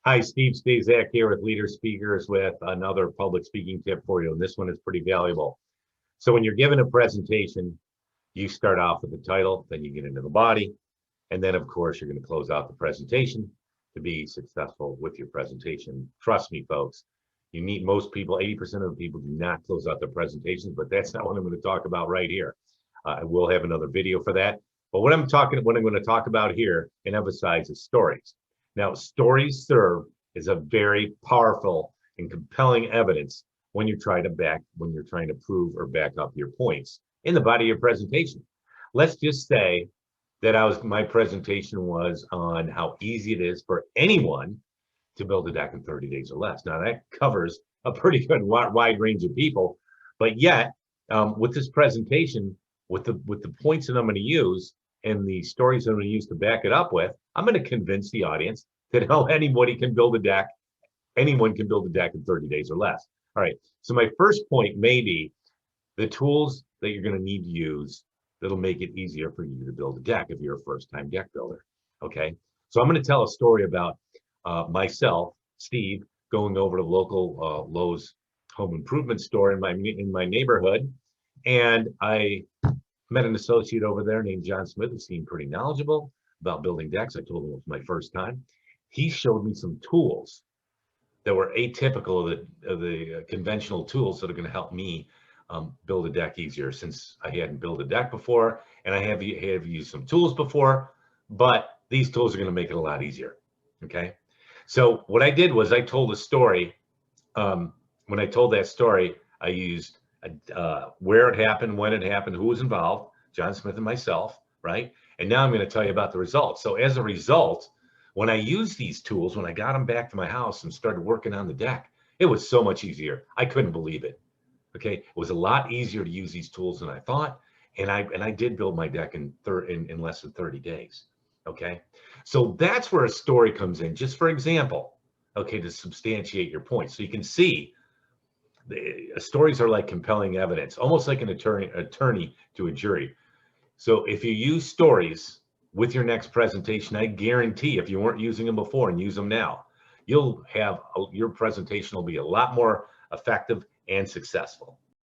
Hi, Steve Stazak here with Leader Speakers with another public speaking tip for you. And this one is pretty valuable. So when you're given a presentation, you start off with the title, then you get into the body, and then of course you're going to close out the presentation to be successful with your presentation. Trust me, folks, you meet most people, 80% of the people do not close out their presentations, but that's not what I'm going to talk about right here. I will have another video for that. But what I'm going to talk about here and emphasize is stories. Now, stories serve as a very powerful and compelling evidence when you're trying to prove or back up your points in the body of your presentation. Let's just say that my presentation was on how easy it is for anyone to build a deck in 30 days or less. Now that covers a pretty good wide range of people, but yet with this presentation, with the points that I'm going to use and the stories that I'm going to use to back it up with, I'm going to convince the audience that anybody can build a deck. Anyone can build a deck in 30 days or less. All right. So my first point may be the tools that you're going to need to use that'll make it easier for you to build a deck if you're a first-time deck builder. Okay. So I'm going to tell a story about myself, Steve, going over to the local Lowe's home improvement store in my neighborhood, and I met an associate over there named John Smith, who seemed pretty knowledgeable about building decks. I told him it was my first time. He showed me some tools that were atypical of the conventional tools that are going to help me build a deck easier, since I hadn't built a deck before and I have used some tools before, but these tools are going to make it a lot easier. Okay. So what I did was I told a story. When I told that story, I used where it happened, when it happened, who was involved, John Smith and myself, right? And now I'm going to tell you about the results. So as a result, when I used these tools, when I got them back to my house and started working on the deck, it was so much easier. I couldn't believe it. Okay, it was a lot easier to use these tools than I thought, and I did build my deck in less than 30 days. Okay, so that's where a story comes in, just for example, okay, to substantiate your point. So you can see stories are like compelling evidence, almost like an attorney to a jury. So if you use stories with your next presentation, I guarantee if you weren't using them before and use them now, your presentation will be a lot more effective and successful.